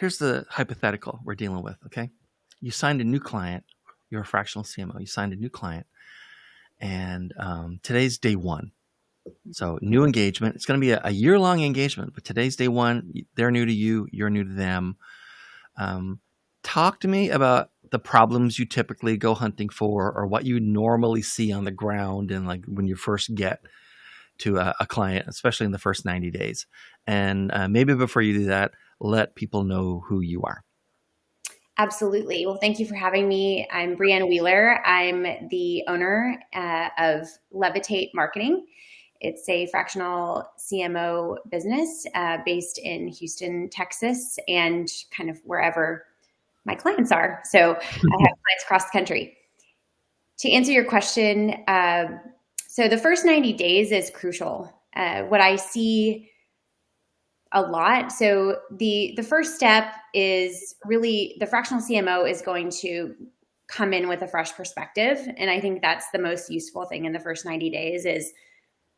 here's the hypothetical we're dealing with. Okay, you signed a new client. You're a fractional CMO. You signed a new client, and today's day one. So new engagement. It's going to be a year-long engagement, but today's day one. They're new to you. You're new to them. Talk to me about the problems you typically go hunting for, or what you normally see on the ground, and like when you first get to a client, especially in the first 90 days. And maybe before you do that, let people know who you are. Absolutely. Well, thank you for having me. I'm Brianne Wheeler. I'm the owner of Levitate Marketing. It's a fractional CMO business based in Houston, Texas, and kind of wherever my clients are. So I have clients across the country. To answer your question, so the first 90 days is crucial. What I see a lot. So the first step is really the fractional CMO is going to come in with a fresh perspective. And I think that's the most useful thing in the first 90 days is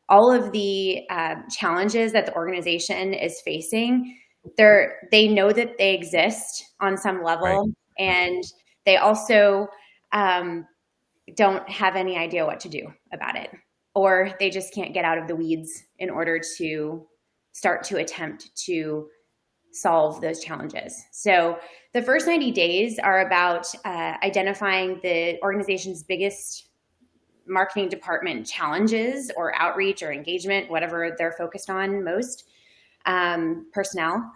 all of the challenges that the organization is facing. They know that they exist on some level, right. And they also don't have any idea what to do about it, or they just can't get out of the weeds in order to start to attempt to solve those challenges. So the first 90 days are about identifying the organization's biggest marketing department challenges or outreach or engagement, whatever they're focused on most, personnel,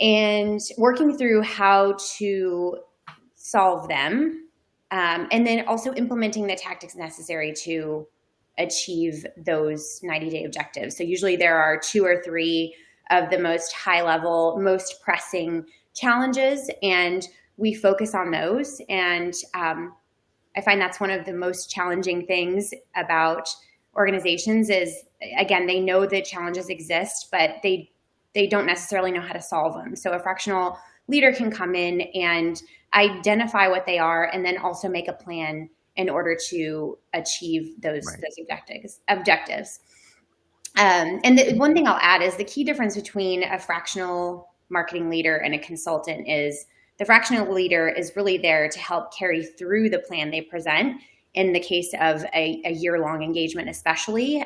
and working through how to solve them. And then also implementing the tactics necessary to achieve those 90-day objectives. So usually there are 2 or 3 of the most high-level, most pressing challenges, and we focus on those. And I find that's one of the most challenging things about organizations is, again, they know that challenges exist, but they don't necessarily know how to solve them. So a fractional leader can come in and identify what they are and then also make a plan in order to achieve those objectives. And the one thing I'll add is the key difference between a fractional marketing leader and a consultant is the fractional leader is really there to help carry through the plan they present. In the case of a year-long engagement, especially,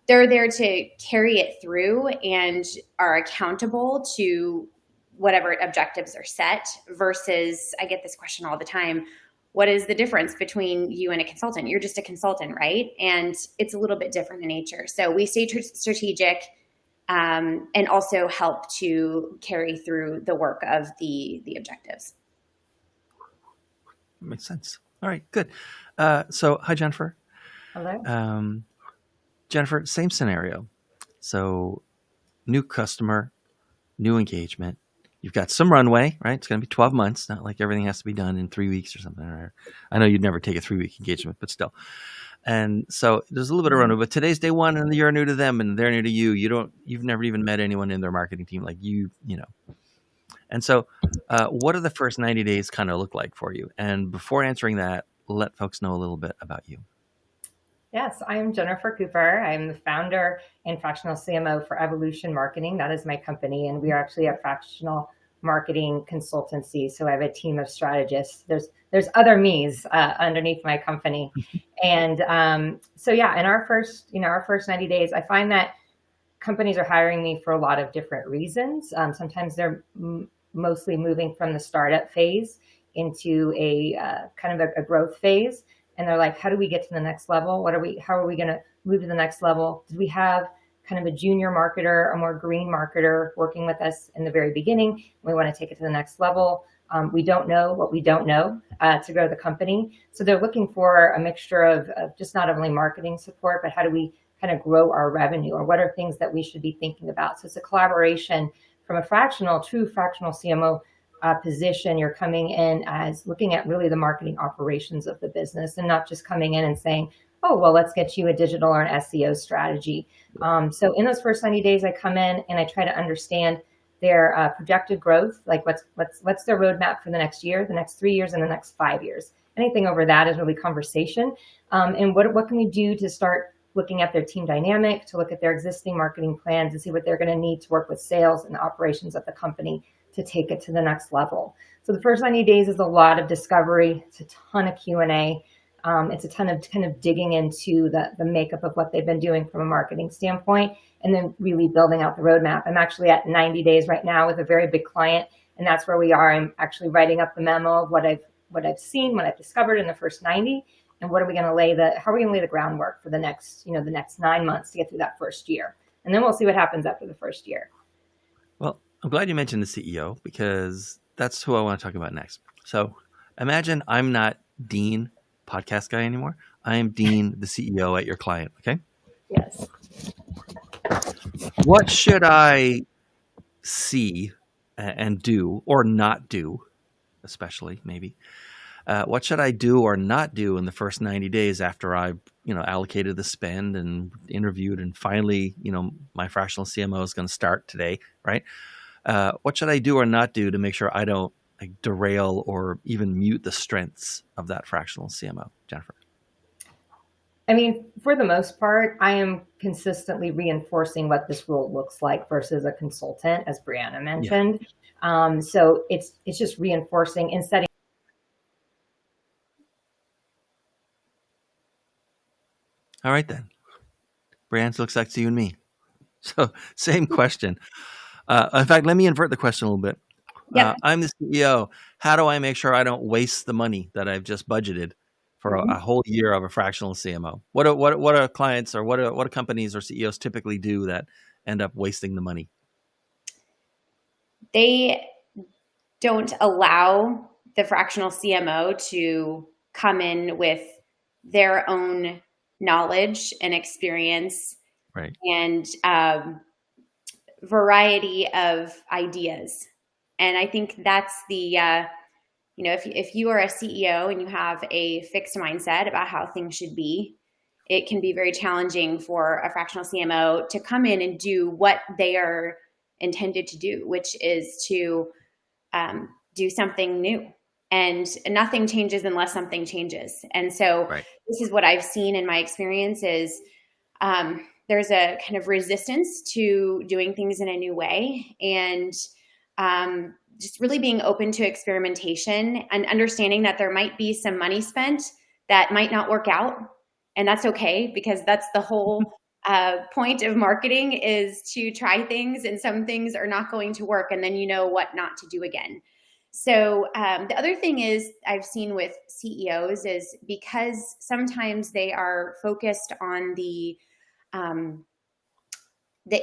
they're there to carry it through and are accountable to whatever objectives are set versus, I get this question all the time, what is the difference between you and a consultant? You're just a consultant, right? And it's a little bit different in nature. So we stay strategic and also help to carry through the work of the objectives. Makes sense. All right, good. So hi, Jennifer. Hello. Jennifer, same scenario. So new customer, new engagement. You've got some runway, right? It's going to be 12 months. Not like everything has to be done in 3 weeks or something. I know you'd never take a 3-week engagement, but still. And so there's a little bit of runway, but today's day one and you're new to them and they're new to you. You've never even met anyone in their marketing team like you know. And so what do the first 90 days kind of look like for you? And before answering that, let folks know a little bit about you. Yes, I'm Jennifer Cooper. I'm the founder and fractional CMO for Evolution Marketing. That is my company. And we are actually a fractional marketing consultancy. So I have a team of strategists. There's other me's underneath my company. And so yeah, in our first 90 days, I find that companies are hiring me for a lot of different reasons. Sometimes they're mostly moving from the startup phase into a kind of a growth phase. And they're like, how do we get to the next level? How are we going to move to the next level? Did we have kind of a junior marketer, a more green marketer working with us in the very beginning? We want to take it to the next level. We don't know what we don't know to grow the company. So they're looking for a mixture of just not only marketing support, but how do we kind of grow our revenue, or what are things that we should be thinking about? So it's a collaboration from a true fractional CMO position. You're coming in as looking at really the marketing operations of the business and not just coming in and saying, oh, well, let's get you a digital or an SEO strategy. So in those first 90 days, I come in and I try to understand their projected growth, like what's their roadmap for the next year, the next 3 years, and the next 5 years. Anything over that is really conversation. And what can we do to start looking at their team dynamic, to look at their existing marketing plans and see what they're going to need to work with sales and the operations of the company to take it to the next level. So the first 90 days is a lot of discovery. It's a ton of Q&A. It's a ton of kind of digging into the makeup of what they've been doing from a marketing standpoint, and then really building out the roadmap. I'm actually at 90 days right now with a very big client, and that's where we are. I'm actually writing up the memo of what I've seen, what I've discovered in the first 90, and how are we going to lay the groundwork for the next 9 months to get through that first year. And then we'll see what happens after the first year. Well, I'm glad you mentioned the CEO, because that's who I want to talk about next. So imagine I'm not Dean, podcast guy, anymore. I am Dean, the CEO at your client. Okay. Yes. What should I see and do or not do, especially maybe? What should I do or not do in the first 90 days after I've allocated the spend and interviewed, and finally my fractional CMO is going to start today, right? What should I do or not do to make sure I don't derail or even mute the strengths of that fractional CMO, Jennifer? I mean, for the most part, I am consistently reinforcing what this role looks like versus a consultant, as Brianna mentioned. Yeah. So it's just reinforcing and setting. All right, then. Brianne, looks like it's you and me. So same question. In fact, let me invert the question a little bit. Yep. I'm the CEO. How do I make sure I don't waste the money that I've just budgeted for a whole year of a fractional CMO? What are clients, or what do companies or CEOs typically do that end up wasting the money? They don't allow the fractional CMO to come in with their own knowledge and experience, right, and variety of ideas. And I think that's the, if you are a CEO and you have a fixed mindset about how things should be, it can be very challenging for a fractional CMO to come in and do what they are intended to do, which is to do something new. And nothing changes unless something changes. And so This is what I've seen in my experience is there's a kind of resistance to doing things in a new way, and just really being open to experimentation and understanding that there might be some money spent that might not work out. And that's okay, because that's the whole point of marketing, is to try things, and some things are not going to work, and then you know what not to do again. So the other thing is I've seen with CEOs is because sometimes they are focused on the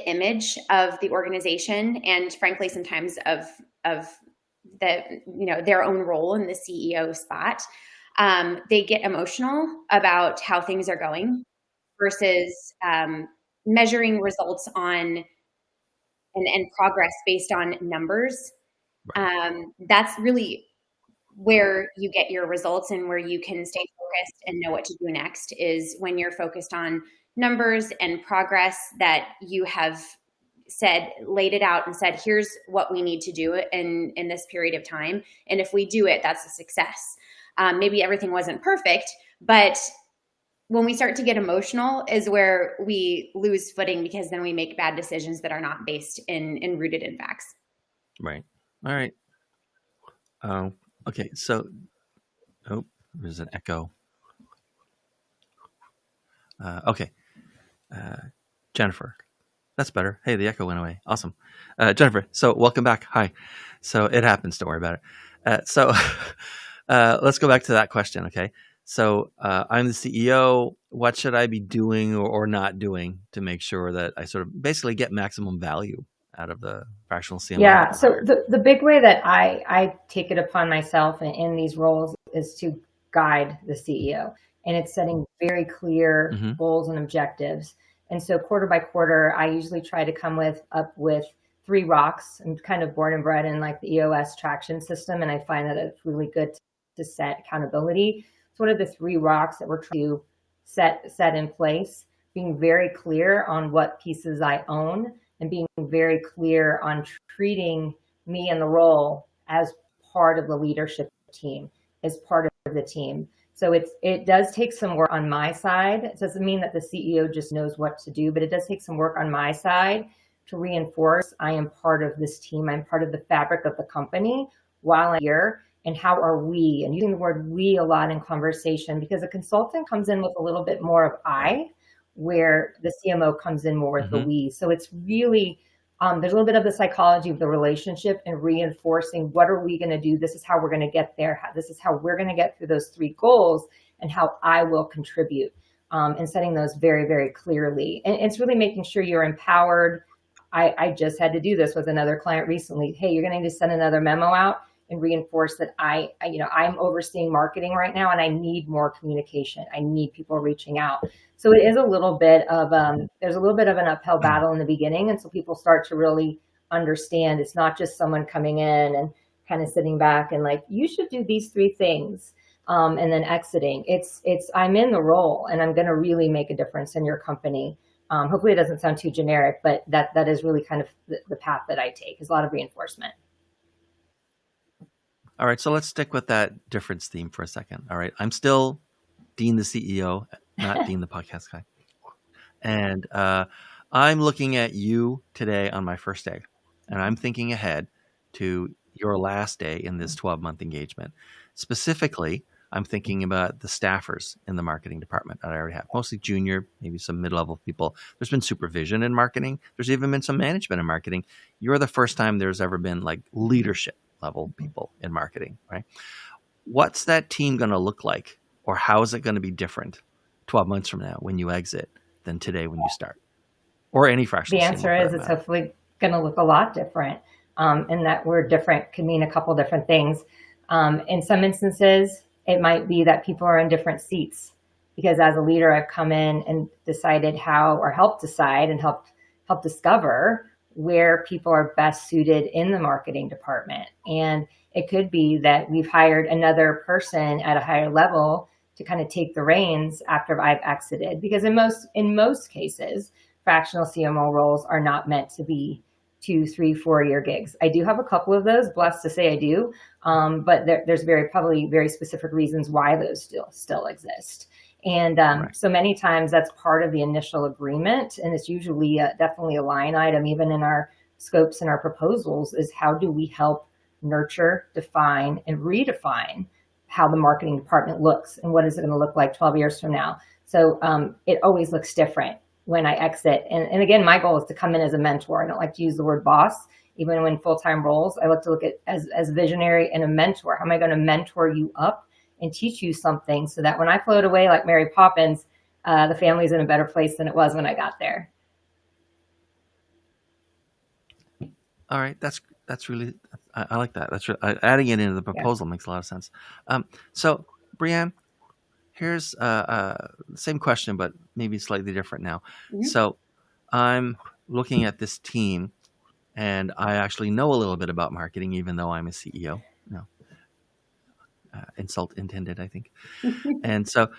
image of the organization, and frankly, sometimes of the their own role in the CEO spot. They get emotional about how things are going versus measuring results on and progress based on numbers. That's really where you get your results and where you can stay focused and know what to do next, is when you're focused on numbers and progress that you have laid it out and said, here's what we need to do in this period of time. And if we do it, that's a success. Maybe everything wasn't perfect, but when we start to get emotional is where we lose footing, because then we make bad decisions that are not based in rooted in facts. Right. All right. Okay. So, there's an echo. Okay. Jennifer, that's better. Hey, the echo went away. Awesome. Jennifer, so welcome back. Hi. So it happens. Don't worry about it. So let's go back to that question. Okay. So I'm the CEO. What should I be doing or not doing to make sure that I sort of basically get maximum value out of the fractional CMO? Yeah. So the big way that I take it upon myself in these roles is to guide the CEO. And it's setting very clear goals and objectives. And so quarter by quarter, I usually try to come up with 3 rocks. I'm kind of born and bred in like the EOS traction system. And I find that it's really good to set accountability. So what are the 3 rocks that we're trying to set in place? Being very clear on what pieces I own, and being very clear on treating me and the role as part of the leadership team, as part of the team. So it does take some work on my side. It doesn't mean that the CEO just knows what to do, but it does take some work on my side to reinforce I am part of this team. I'm part of the fabric of the company while I'm here. And how are we? And using the word we a lot in conversation, because a consultant comes in with a little bit more of I, where the CMO comes in more with the we. So it's really, there's a little bit of the psychology of the relationship and reinforcing what are we going to do? This is how we're going to get there. This is how we're going to get through those 3 goals and how I will contribute, and setting those very, very clearly. And it's really making sure you're empowered. I just had to do this with another client recently. Hey, you're going to need to send another memo out and reinforce that I'm overseeing marketing right now and I need more communication. I need people reaching out. So it is a little bit of, there's a little bit of an uphill battle in the beginning. And so people start to really understand it's not just someone coming in and kind of sitting back and like, you should do these 3 things, and then exiting. It's I'm in the role and I'm going to really make a difference in your company. Hopefully it doesn't sound too generic, but that is really kind of the path that I take, is a lot of reinforcement. All right, so let's stick with that difference theme for a second. All right, I'm still Dean the CEO, not Dean the podcast guy. And I'm looking at you today on my first day, and I'm thinking ahead to your last day in this 12-month engagement. Specifically, I'm thinking about the staffers in the marketing department that I already have, mostly junior, maybe some mid-level people. There's been supervision in marketing. There's even been some management in marketing. You're the first time there's ever been like leadership level people in marketing, right? What's that team going to look like, or how is it going to be different 12 months from now when you exit than today when you start, or any fractional? The answer is it's hopefully going to look a lot different. And that word different can mean a couple different things. In some instances, it might be that people are in different seats, because as a leader, I've come in and decided how, or helped decide and help discover where people are best suited in the marketing department. And it could be that we've hired another person at a higher level to kind of take the reins after I've exited. Because in most cases, fractional CMO roles are not meant to be 2, 3, 4-year gigs. I do have a couple of those, blessed to say I do, but there's probably very specific reasons why those still exist. And right. So many times that's part of the initial agreement, and it's usually definitely a line item, even in our scopes and our proposals, is how do we help nurture, define, and redefine how the marketing department looks, and what is it going to look like 12 years from now. So it always looks different when I exit. And again, my goal is to come in as a mentor. I don't like to use the word boss, even when full-time roles. I like to look at as visionary and a mentor. How am I going to mentor you up and teach you something so that when I float away like Mary Poppins, the family's in a better place than it was when I got there. All right, that's really, I like that. That's adding it into the proposal makes a lot of sense. So, Brianne, here's the same question, but maybe slightly different now. Mm-hmm. So, I'm looking at this team, and I actually know a little bit about marketing, even though I'm a CEO. No. Insult intended, I think. And so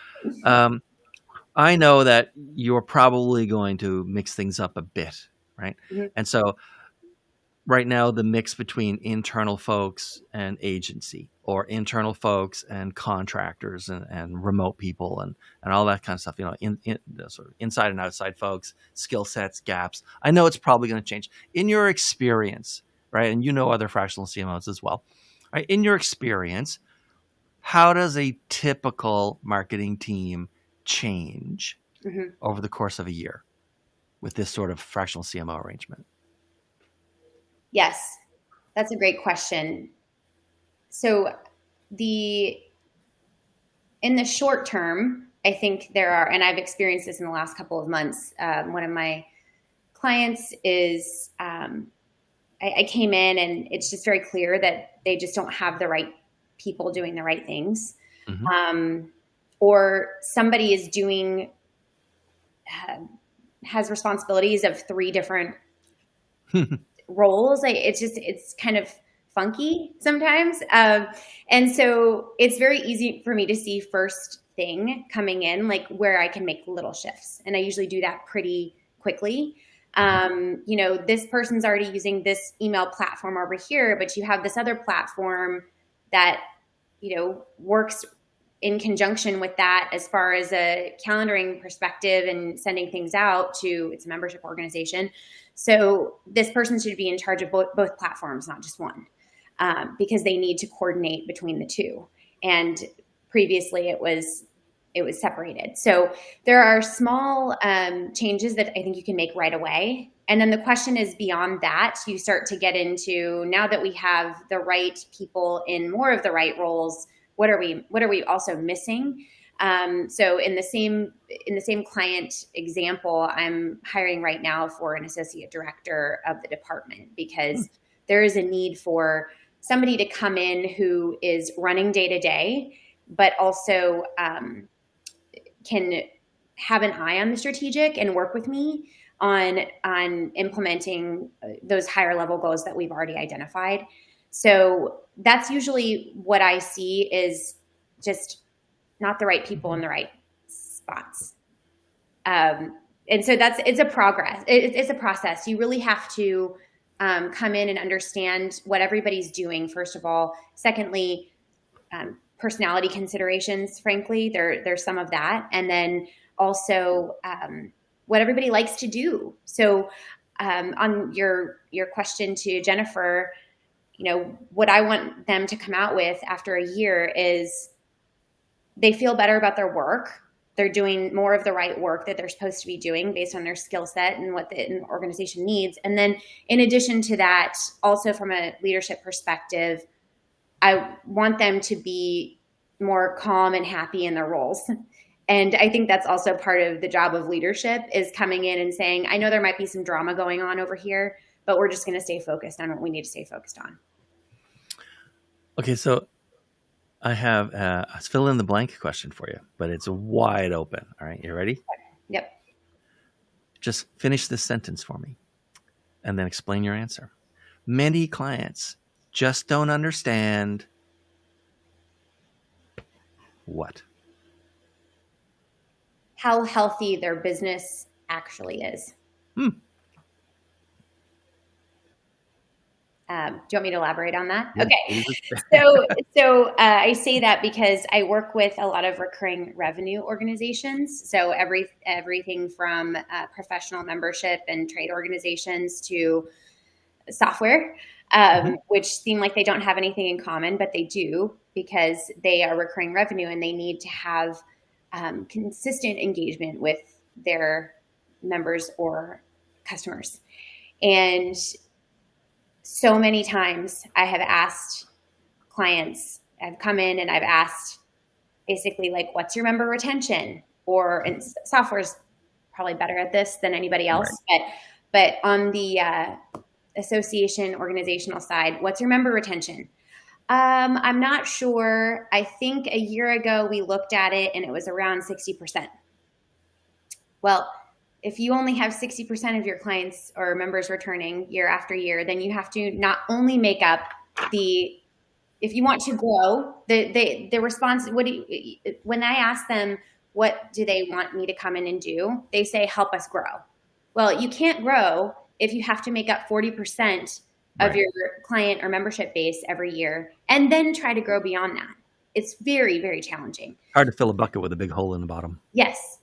I know that you're probably going to mix things up a bit, right? Mm-hmm. And so right now, the mix between internal folks and agency, or internal folks and contractors and remote people and all that kind of stuff, in sort of inside and outside folks, skill sets, gaps. I know it's probably going to change. In your experience, right, and other fractional CMOs as well, right? In your experience, how does a typical marketing team change mm-hmm. over the course of a year with this sort of fractional CMO arrangement? Yes, that's a great question. So in the short term, I think there are, and I've experienced this in the last couple of months. One of my clients is, I came in and it's just very clear that they just don't have the right people doing the right things. Mm-hmm. Or somebody is has responsibilities of 3 different roles. It's kind of funky sometimes. And so it's very easy for me to see first thing coming in, like where I can make little shifts. And I usually do that pretty quickly. This person's already using this email platform over here, but you have this other platform that, works in conjunction with that, as far as a calendaring perspective and sending things out to its membership organization. So this person should be in charge of both platforms, not just one, because they need to coordinate between the two. And previously it was separated. So there are small changes that I think you can make right away. And then the question is, beyond that, you start to get into, now that we have the right people in more of the right roles, what are we also missing? So in the same client example, I'm hiring right now for an associate director of the department, because there is a need for somebody to come in who is running day to day, but also can have an eye on the strategic and work with me on implementing those higher level goals that we've already identified. So that's usually what I see, is just not the right people in the right spots. And so it's a progress. It's a process. You really have to come in and understand what everybody's doing, first of all. Secondly, personality considerations, frankly, there's some of that. And then also what everybody likes to do. So on your question to Jennifer, what I want them to come out with after a year is they feel better about their work. They're doing more of the right work that they're supposed to be doing based on their skill set and what the organization needs. And then in addition to that, also from a leadership perspective, I want them to be more calm and happy in their roles. And I think that's also part of the job of leadership, is coming in and saying, I know there might be some drama going on over here, but we're just going to stay focused on what we need to stay focused on. Okay, so I have a fill in the blank question for you, but it's wide open. All right, you ready? Yep. Just finish this sentence for me and then explain your answer. Many clients just don't understand what? How healthy their business actually is. Do you want me to elaborate on that? Yeah, okay. So I say that because I work with a lot of recurring revenue organizations. So everything from professional membership and trade organizations to software, which seem like they don't have anything in common, but they do, because they are recurring revenue and they need to have consistent engagement with their members or customers. And so many times I have asked clients, I've come in and I've asked basically, like, what's your member retention? And software's probably better at this than anybody else. Right. But on the association organizational side, what's your member retention? I'm not sure. I think a year ago we looked at it and it was around 60%. Well, if you only have 60% of your clients or members returning year after year, then you have to not only make up if you want to grow, the response, when I ask them, what do they want me to come in and do? They say, help us grow. Well, you can't grow if you have to make up 40% of your client or membership base every year and then try to grow beyond that. It's very, very challenging. Hard to fill a bucket with a big hole in the bottom. Yes.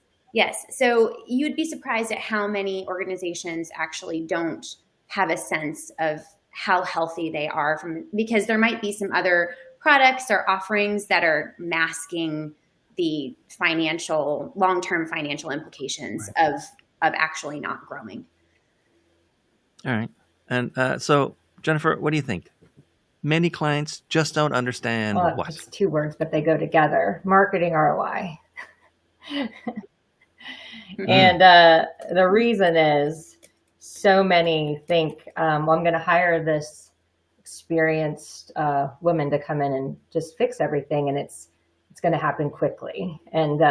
So you'd be surprised at how many organizations actually don't have a sense of how healthy they are, because there might be some other products or offerings that are masking the long-term financial implications of actually not growing. All right. And so, Jennifer, what do you think? Many clients just don't understand what? It's two words, but they go together. Marketing ROI. And the reason is, so many think, well, I'm going to hire this experienced woman to come in and just fix everything, and it's going to happen quickly. And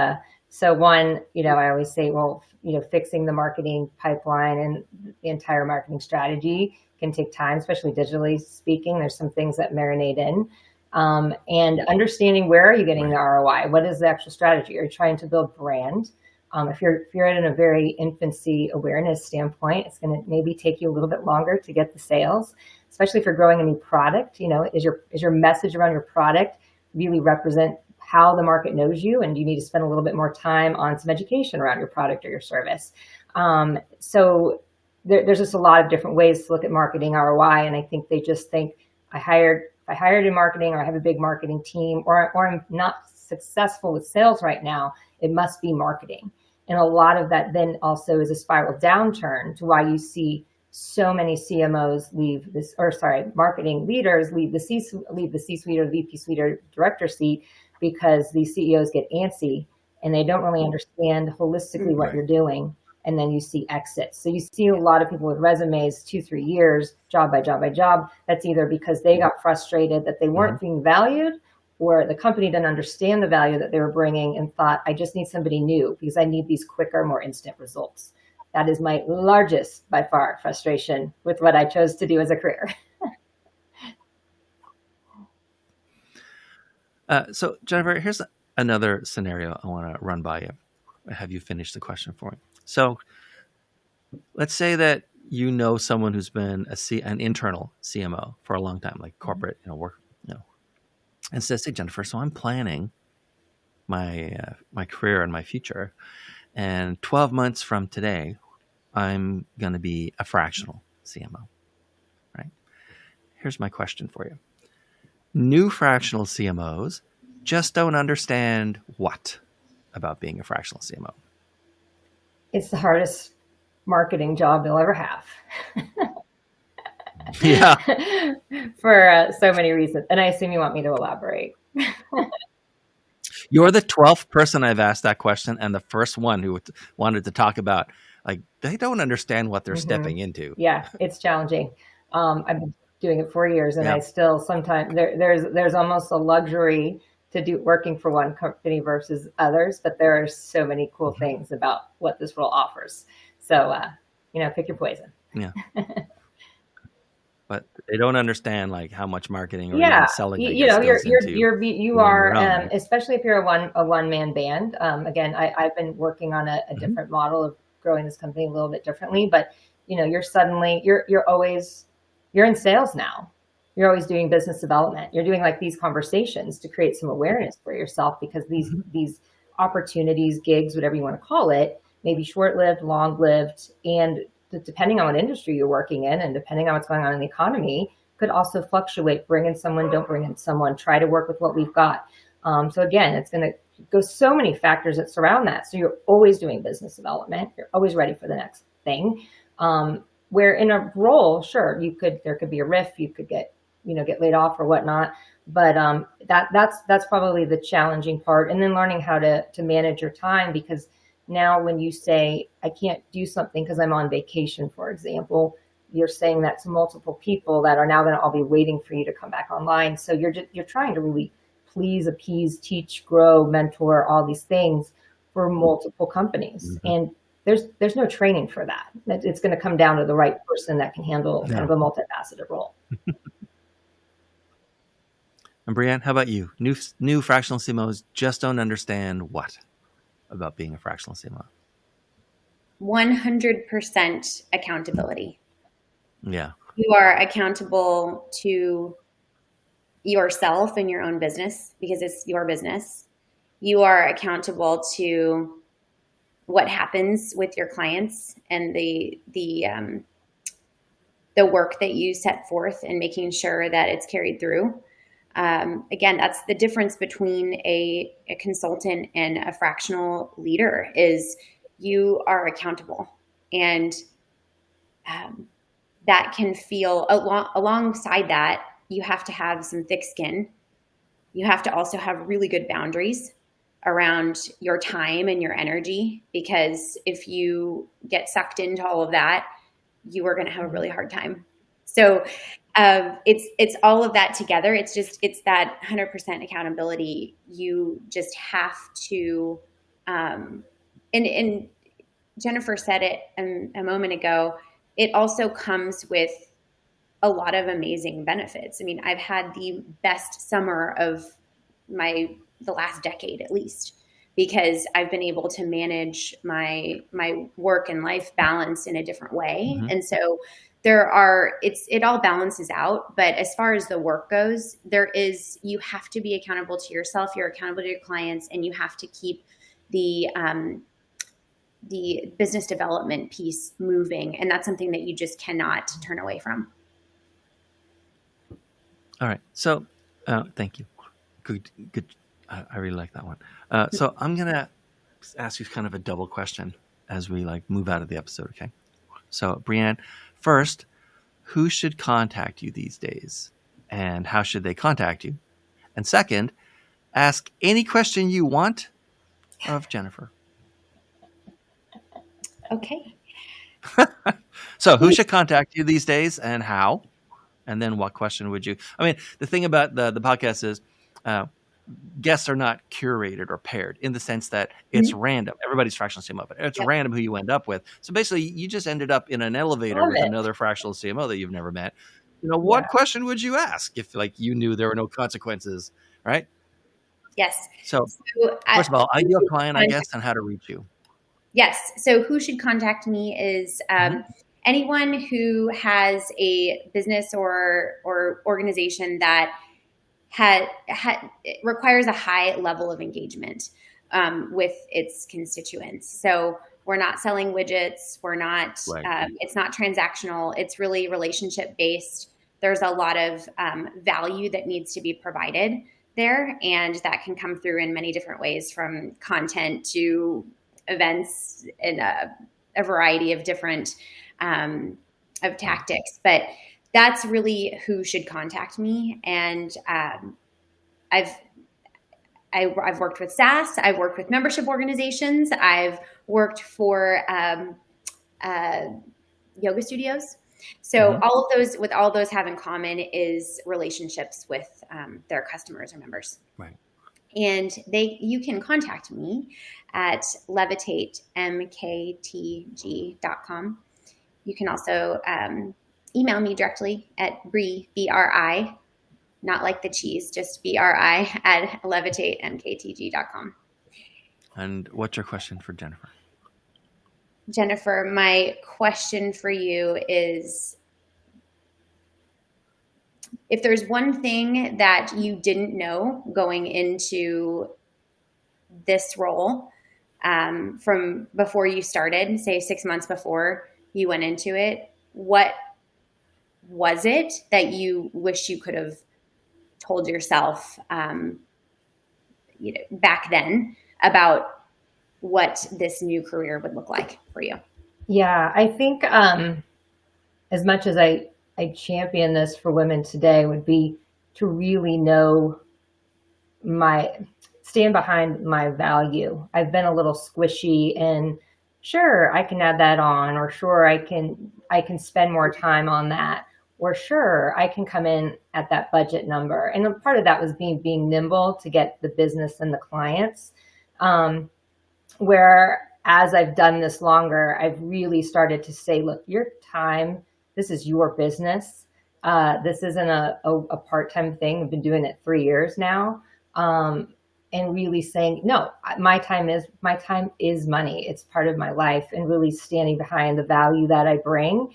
so one, I always say, well, fixing the marketing pipeline and the entire marketing strategy can take time, especially digitally speaking. There's some things that marinate in. And understanding, where are you getting the ROI? What is the actual strategy? Are you trying to build brand? If you're in a very infancy awareness standpoint, it's going to maybe take you a little bit longer to get the sales, especially if you're growing a new product. Is your message around your product really represent how the market knows you, and you need to spend a little bit more time on some education around your product or your service. So there's just a lot of different ways to look at marketing ROI, and I think they just think if I hired in marketing, or I have a big marketing team, or I'm not successful with sales right now, it must be marketing. And a lot of that then also is a spiral downturn to why you see so many CMOs leave this, or sorry, marketing leaders leave the C-suite or VP suite or director seat, because these CEOs get antsy and they don't really understand holistically what you're doing. And then you see exits. So you see a lot of people with resumes 2-3 years, job by job by job. That's either because they got frustrated that they weren't being valued, or the company didn't understand the value that they were bringing and thought, I just need somebody new because I need these quicker, more instant results. That is my largest, by far, frustration with what I chose to do as a career. So, Jennifer, here's another scenario I want to run by you. Have you finished the question for me? So, let's say that you know someone who's been an internal CMO for a long time, like corporate, work, and says, "Hey, Jennifer, so I'm planning my career and my future, and 12 months from today, I'm going to be a fractional CMO." Right? Here's my question for you. New fractional CMOs just don't understand what about being a fractional CMO? It's the hardest marketing job they'll ever have. Yeah. For so many reasons. And I assume you want me to elaborate. You're the 12th person I've asked that question, and the first one who wanted to talk about, like, they don't understand what they're stepping into. Yeah, it's challenging. I've been doing it for years, and I still sometimes there's almost a luxury to do working for one company versus others, but there are so many cool things about what this role offers. So, pick your poison. Yeah. But they don't understand like how much marketing or even selling. You are especially if you're a one man band. Again, I've been working on a different model of growing this company a little bit differently, but you're in sales now. You're always doing business development. You're doing like these conversations to create some awareness for yourself, because these opportunities, gigs, whatever you want to call it, may be short-lived, long-lived, and depending on what industry you're working in and depending on what's going on in the economy, could also fluctuate. Bring in someone, don't bring in someone, try to work with what we've got. So again, it's going to go so many factors that surround that. So you're always doing business development. You're always ready for the next thing. Where in a role, sure, there could be a riff, you could get laid off or whatnot. But that's probably the challenging part. And then learning how to manage your time, because now when you say, I can't do something because I'm on vacation, for example, you're saying that to multiple people that are now going to all be waiting for you to come back online. So you're trying to really please, appease, teach, grow, mentor, all these things for multiple companies. And there's no training for that. It's going to come down to the right person that can handle kind of a multifaceted role. And Brianne, how about you? New fractional CMOs just don't understand what about being a fractional CMO? 100% accountability. Yeah. You are accountable to yourself and your own business because it's your business. You are accountable to what happens with your clients and the work that you set forth and making sure that it's carried through. Again, that's the difference between a consultant and a fractional leader, is you are accountable, and that can feel alongside that. You have to have some thick skin. You have to also have really good boundaries around your time and your energy, because if you get sucked into all of that, you are going to have a really hard time. So it's all of that together. It's that 100% accountability. You just have to, and Jennifer said it a moment ago, it also comes with a lot of amazing benefits. I mean, I've had the best summer of the last decade, at least, because I've been able to manage my work and life balance in a different way. And so it all balances out. But as far as the work goes, you have to be accountable to yourself, you're accountable to your clients, and you have to keep the business development piece moving. And that's something that you just cannot turn away from. All right. So thank you. Good. I really like that one. So I'm going to ask you kind of a double question as we move out of the episode. Okay. So Brianne, first, who should contact you these days and how should they contact you? And second, ask any question you want of Jennifer. Okay. So who should contact you these days and how? And then what question would you? I mean, the thing about the podcast is guests are not curated or paired in the sense that it's random. Everybody's fractional CMO, but it's random who you end up with. So basically, you just ended up in an elevator with another fractional CMO that you've never met. What question would you ask if you knew there were no consequences, right? Yes. So first of all, ideal client, I guess, and how to reach you. Yes. So who should contact me is anyone who has a business or organization that requires a high level of engagement with its constituents. So we're not selling widgets. We're not. It's not transactional. It's really relationship based. There's a lot of value that needs to be provided there, and that can come through in many different ways, from content to events and a variety of different of tactics. But that's really who should contact me. And I've worked with SaaS. I've worked with membership organizations. I've worked for yoga studios. So all of those have in common is relationships with their customers or members. Right. And you can contact me at levitatemktg.com. You can also email me directly at BRI, not like the cheese, just BRI at levitatemktg.com. And what's your question for Jennifer? Jennifer, my question for you is, if there's one thing that you didn't know going into this role from before you started, say 6 months before you went into it, what was it that you wish you could have told yourself back then about what this new career would look like for you? Yeah, I think as much as I champion this for women today would be to really know stand behind my value. I've been a little squishy and sure, I can add that on, or sure, I can spend more time on that, or sure, I can come in at that budget number. And part of that was being nimble to get the business and the clients. Where as I've done this longer, I've really started to say, look, your time, this is your business. This isn't a part-time thing. I've been doing it 3 years now. And really saying, no, my time is money. It's part of my life, and really standing behind the value that I bring.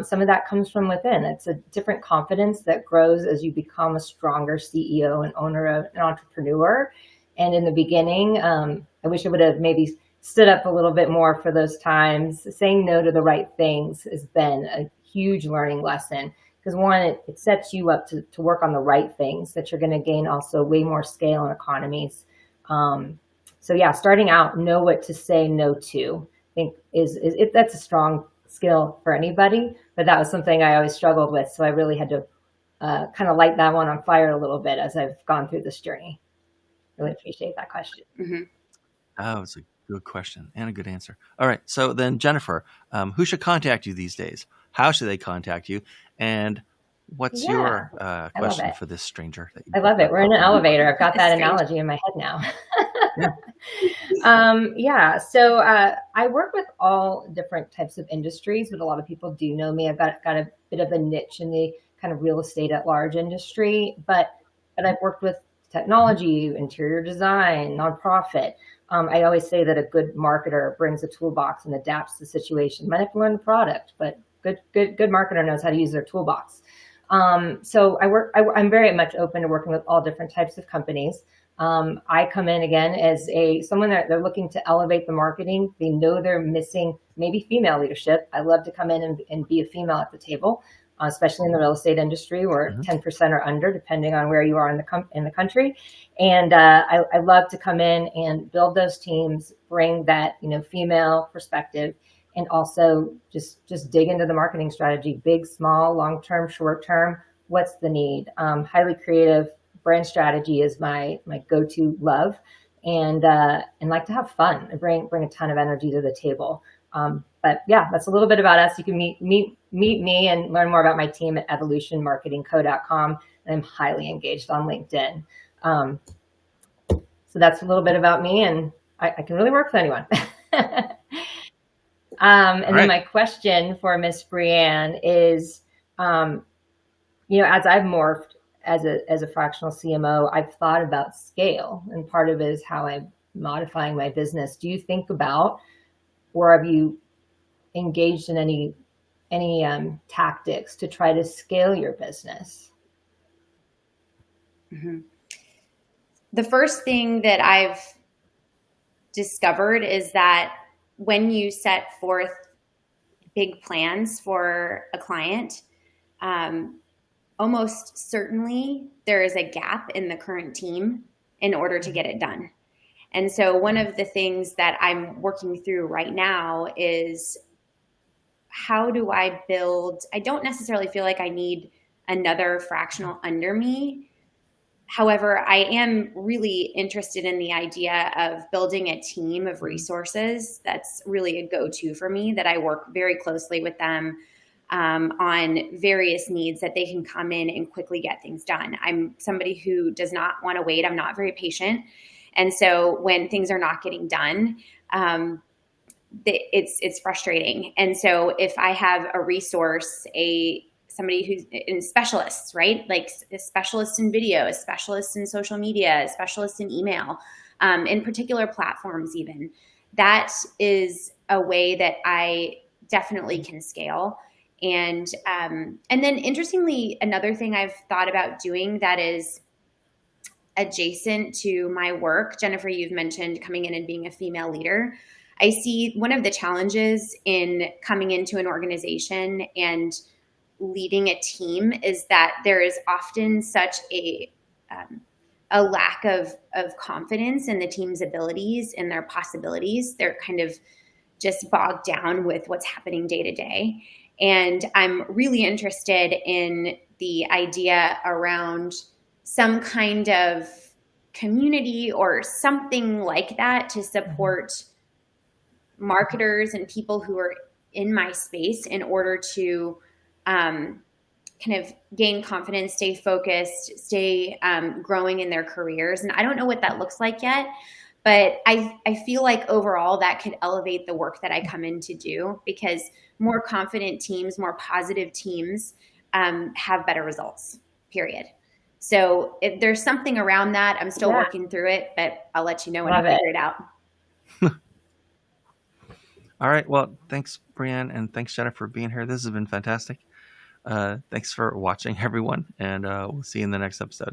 Some of that comes from within. It's a different confidence that grows as you become a stronger CEO and owner of an entrepreneur. And in the beginning, I wish I would have maybe stood up a little bit more for those times. Saying no to the right things has been a huge learning lesson. Because one, it sets you up to work on the right things that you're going to gain also way more scale and economies. So yeah, starting out, know what to say no to. I think that's a strong skill for anybody, but that was something I always struggled with. So I really had to kind of light that one on fire a little bit as I've gone through this journey. Really appreciate that question. Mm-hmm. Oh, it's a good question and a good answer. All right. So then, Jennifer, who should contact you these days? How should they contact you? And what's your question for this stranger? I love it. We're in an elevator. I've got that analogy in my head now. So I work with all different types of industries, but a lot of people do know me. I've got a bit of a niche in the kind of real estate at large industry, but I've worked with technology, interior design, nonprofit. I always say that a good marketer brings a toolbox and adapts the situation. Might have to learn the product, but good marketer knows how to use their toolbox. So I'm very much open to working with all different types of companies. I come in again as someone that they're looking to elevate the marketing. They know they're missing maybe female leadership. I love to come in and be a female at the table, especially in the real estate industry, where 10% or under, depending on where you are in the country. And I love to come in and build those teams, bring that female perspective, and also just dig into the marketing strategy, big, small, long-term, short-term. What's the need? Highly creative brand strategy is my go-to love, and like to have fun and bring a ton of energy to the table. But yeah, that's a little bit about us. You can meet me and learn more about my team at evolutionmarketingco.com. And I'm highly engaged on LinkedIn. So that's a little bit about me, and I can really work with anyone. And then my question for Miss Brianne is, as I've morphed as a fractional CMO, I've thought about scale, and part of it is how I'm modifying my business. Do you think about, or have you engaged in any tactics to try to scale your business? Mm-hmm. The first thing that I've discovered is that when you set forth big plans for a client, almost certainly there is a gap in the current team in order to get it done. And so one of the things that I'm working through right now is, how do I build? I don't necessarily feel like I need another fractional under me. However, I am really interested in the idea of building a team of resources that's really a go-to for me, that I work very closely with them on various needs, that they can come in and quickly get things done. I'm somebody who does not want to wait. I'm not very patient. And so when things are not getting done, it's frustrating. And so if I have a resource, somebody who's in specialists, right? Like a specialist in video, a specialist in social media, a specialist in email, in particular platforms even. That is a way that I definitely can scale. And then interestingly, another thing I've thought about doing that is adjacent to my work, Jennifer, you've mentioned coming in and being a female leader. I see one of the challenges in coming into an organization and leading a team is that there is often such a lack of confidence in the team's abilities and their possibilities. They're kind of just bogged down with what's happening day to day. And I'm really interested in the idea around some kind of community or something like that to support marketers and people who are in my space in order to kind of gain confidence, stay focused, stay growing in their careers. And I don't know what that looks like yet, but I feel like overall that could elevate the work that I come in to do, because more confident teams, more positive teams have better results, period. So if there's something around that, I'm still working through it, but I'll let you know when I figure it out. All right. Well, thanks, Brianne, and thanks, Jennifer, for being here. This has been fantastic. Thanks for watching, everyone, and we'll see you in the next episode.